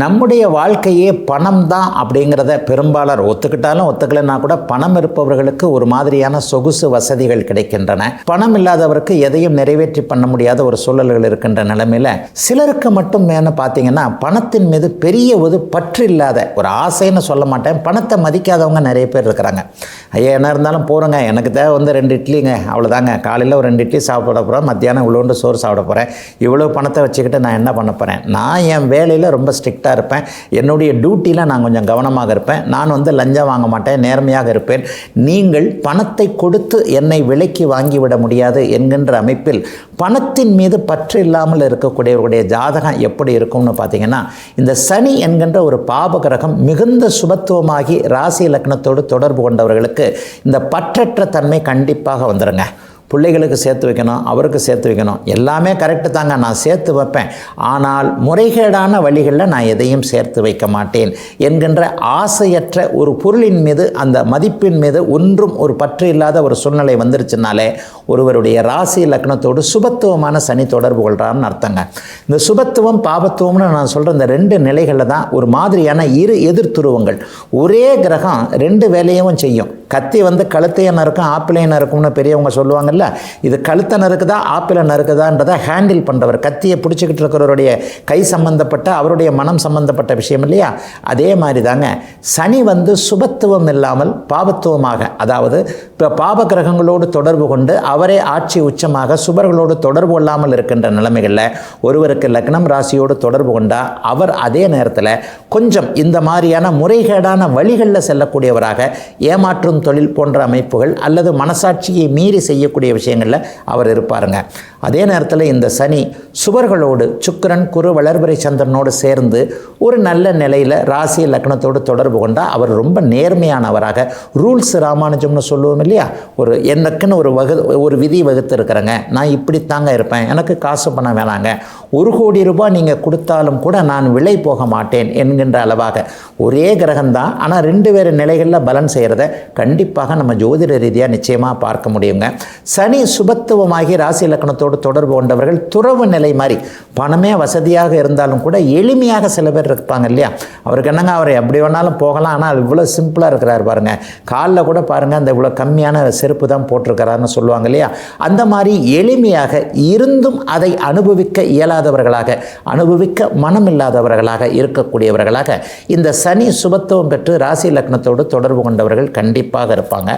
நம்முடைய வாழ்க்கையே பணம் தான் அப்படிங்கிறத பெரும்பாலர் ஒத்துக்கிட்டாலும் ஒத்துக்கலைன்னா கூட பணம் இருப்பவர்களுக்கு ஒரு மாதிரியான சொகுசு வசதிகள் கிடைக்கின்றன. பணம் இல்லாதவருக்கு எதையும் நிறைவேற்றி பண்ண முடியாத ஒரு சூழல்கள் இருக்கின்ற நிலைமையில் சிலருக்கு மட்டும் என்ன பார்த்தீங்கன்னா பணத்தின் மீது பெரிய ஒரு பற்று இல்லாத ஒரு ஆசைன்னு சொல்ல மாட்டேன், பணத்தை மதிக்காதவங்க நிறைய பேர் இருக்கிறாங்க. ஐயா என்ன இருந்தாலும் போகிறேங்க, எனக்கு தேவை 2 இட்லிங்க, அவ்வளோதாங்க. காலையில் ஒரு 2 இட்லி சாப்பிட போகிறேன், மத்தியானம் இவ்வளோண்டு சோறு சாப்பிட போகிறேன், இவ்வளோ பணத்தை வச்சுக்கிட்டு நான் என்ன பண்ண போகிறேன்? நான் என் வேலையில் ரொம்ப ஸ்ட்ரிக்டாக இருப்பேன், என்னுடைய டியூட்டியில் நான் கொஞ்சம் கவனமாக இருப்பேன், நான் லஞ்சம் வாங்க மாட்டேன், நேர்மையாக இருப்பேன். நீங்கள் பணத்தை கொடுத்து என்னை விலைக்கு வாங்கிவிட முடியாது என்கின்ற அமைப்பில் பணத்தின் மீது பற்று இல்லாமல் இருக்கக்கூடியவர்களுடைய ஜாதகம் எப்படி இருக்கும்னு பார்த்தீங்கன்னா, இந்த சனி என்கின்ற ஒரு பாப கிரகம் மிகுந்த சுபத்துவமாகி ராசி லக்னத்தோடு தொடர்பு கொண்டவர்களுக்கு இந்த பற்றற்ற தன்மை கண்டிப்பாக வந்துடுங்க. பிள்ளைகளுக்கு சேர்த்து வைக்கணும், அவருக்கு சேர்த்து வைக்கணும், எல்லாமே கரெக்டு தாங்க, நான் சேர்த்து வைப்பேன், ஆனால் முறைகேடான வழிகளில் நான் எதையும் சேர்த்து வைக்க மாட்டேன் என்கின்ற ஆசையற்ற ஒரு பொருளின் மீது, அந்த மதிப்பின் மீது ஒன்றும் ஒரு பற்று இல்லாத ஒரு சூழ்நிலை வந்துருச்சுனாலே ஒருவருடைய ராசி லக்னத்தோடு சுபத்துவமான சனி தொடர்பு கொள்கிறான்னு அர்த்தங்க. இந்த சுபத்துவம் பாபத்துவம்னு நான் சொல்கிற இந்த 2 நிலைகளில் தான் ஒரு மாதிரியான எதிர்த்துருவங்கள். ஒரே கிரகம் 2 வேலையும் செய்யும். கத்தி கழுத்தையை நறுக்கும் ஆப்பிளையை நறுக்கும்னு பெரியவங்க சொல்லுவாங்கல்ல, இது கழுத்தை நறுக்குதா ஆப்பிளை நறுக்குதான்றதை ஹேண்டில் பண்ணுறவர், கத்தியை பிடிச்சிக்கிட்டு இருக்கிறவருடைய கை சம்பந்தப்பட்ட அவருடைய மனம் சம்பந்தப்பட்ட விஷயம் இல்லையா? அதே மாதிரி தாங்க சனி சுபத்துவம் இல்லாமல் பாபத்துவமாக, அதாவது இப்போ பாப கிரகங்களோடு தொடர்பு கொண்டு அவரே ஆட்சி உச்சமாக சுபர்களோடு தொடர்பு கொள்ளாமல் இருக்கின்ற நிலைமைகளில் ஒருவருக்கு லக்னம் ராசியோடு தொடர்பு கொண்டால் அவர் அதே நேரத்தில் கொஞ்சம் இந்த மாதிரியான முறைகேடான வழிகளில் செல்லக்கூடியவராக, ஏமாற்றும் தொழில் போன்ற அமைப்புகள் அல்லது மனசாட்சியை மீறி செய்யக்கூடிய விஷயங்களில் அவர் இருப்பாருங்க. அதே நேரத்தில் இந்த சனி சுபர்களோடு சுக்கிரன் குரு வளர்பிறை சந்திரனோடு சேர்ந்து ஒரு நல்ல நிலையில் ராசி லக்னத்தோடு தொடர்பு கொண்டால் அவர் ரொம்ப நேர்மையானவராக, ரூல்ஸ் ராமானுஜம்னு சொல்லுவோம் இல்லையா, ஒரு எனக்குன்னு ஒரு விதி வகுத்து இருக்கிறேங்க, நான் இப்படித்தாங்க இருப்பேன், எனக்கு காசு பணம் வேணாங்க, 1 கோடி ரூபாய் நீங்கள் கொடுத்தாலும் கூட நான் விலை போக மாட்டேன் என்கின்ற அளவாக ஒரே கிரகம்தான், ஆனால் 2 வேறு நிலைகளில் பலன் செய்கிறத கண்டிப்பாக நம்ம ஜோதிட ரீதியாக நிச்சயமாக பார்க்க முடியுங்க. சனி சுபத்துவமாகி ராசி லக்னத்தோடு தொடர்பு கொண்டவர்கள் துறவு நிலை மாதிரி, பணமே வசதியாக இருந்தாலும் கூட எளிமையாக சில பேர் இருப்பாங்க இல்லையா, அவருக்கு என்னங்க அவர் எப்படி வேணாலும் போகலாம், ஆனால் இவ்வளோ சிம்பிளாக இருக்கிறார் பாருங்க, காலில் கூட பாருங்கள் அந்த இவ்வளோ கம்மியான செருப்பு தான் போட்டிருக்கிறாருன்னு சொல்லுவாங்க இல்லையா, அந்த மாதிரி எளிமையாக இருந்தும் அதை அனுபவிக்க இயலாதவர்களாக, அனுபவிக்க மனம் இல்லாதவர்களாக இருக்கக்கூடியவர்களாக இந்த சனி சுபத்துவம் பெற்று ராசி லக்னத்தோடு தொடர்பு கொண்டவர்கள் கண்டிப்பாக இருப்பாங்க.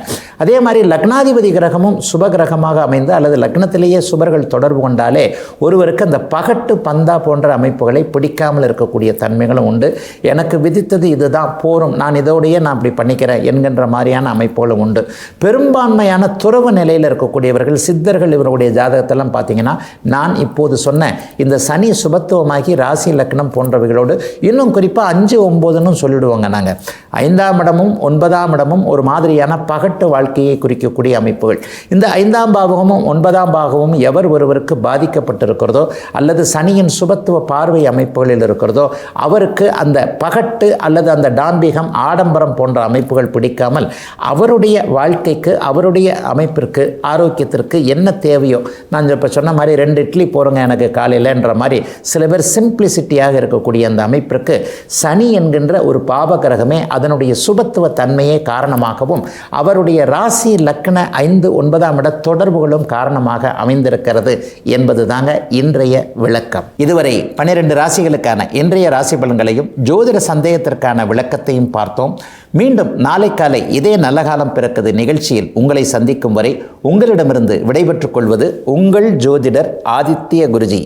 அதே மாதிரி லக்னாதிபதி கிரகமும் சுப கிரகமாக அமைந்து அல்லது லக்னத்திலேயே சுபர்கள் தொடர்பு கொண்டாலே ஒருவருக்கு அந்த பகட்டு பந்தா போன்ற அமைப்புகளை பிடிக்காமல் இருக்கக்கூடிய தன்மைகளும் உண்டு. எனக்கு விதித்தது இதுதான் போரும், நான் இதோடையே நான் அப்படி பண்ணிக்கிறேன் என்கின்ற மாதிரியான அமைப்புகளும் உண்டு. பெரும்பான்மையான துறவு நிலையில் இருக்கக்கூடியவர்கள் சித்தர்கள் இவருடைய ஜாதகத்தெல்லாம் பார்த்தீங்கன்னா, நான் இப்போது சொன்ன இந்த சனி சுபத்துவமாகி ராசி லக்னம் போன்றவைகளோடு இன்னும் குறிப்பாக 5, 9ன்னு சொல்லிடுவோங்க. நாங்கள் 5ஆம் இடமும் 9ஆம் இடமும் ஒரு மாதிரியான பகட்டு வாழ்க்கையை குறிக்கக்கூடிய அமைப்புகள். இந்த 5ஆம் பாவகமும் 9ஆம் பாவகமும் எவர் ஒருவருக்கு பாதிக்கப்பட்டிருக்கிறதோ அல்லது சனியின் சுபத்துவ பார்வை அமைப்புகளில் இருக்கிறதோ அவருக்கு அந்த பகட்டு அல்லது அந்த டாம்பிகம் ஆடம்பரம் போன்ற அமைப்புகள் பிடிக்காமல் அவருடைய வாழ்க்கைக்கு, அவருடைய அமைப்பிற்கு, ஆரோக்கியத்திற்கு என்ன தேவையோ, நான் இப்போ சொன்ன மாதிரி 2 இட்லி போகிறேங்க எனக்கு காலையிலன்ற மாதிரி சில பேர் சிம்பிளிசிட்டியாக இருக்கக்கூடிய அந்த அமைப்பிற்கு சனி என்கின்ற ஒரு பாப கிரகமே அதனுடைய சுபத்துவ தன்மையே காரணமாகவும் அவருடைய ராசி லக்ன 5, 9ஆம் இட தொடர்புகளும் காரணமாக அமைந்திருக்கிறது என்பது தாங்க இன்றைய விளக்கம். இதுவரை 12 ராசிகளுக்கான இன்றைய ராசி பலன்களையும் ஜோதிட சந்தேகத்திற்கான விளக்கத்தையும் பார்த்தோம். மீண்டும் நாளை காலை இதே நல்ல காலம் பிறக்குது நிகழ்ச்சியில் உங்களை சந்திக்கும் வரை உங்களிடமிருந்து விடைபெற்றுக் கொள்வது உங்கள் ஜோதிடர் ஆதித்ய குருஜி.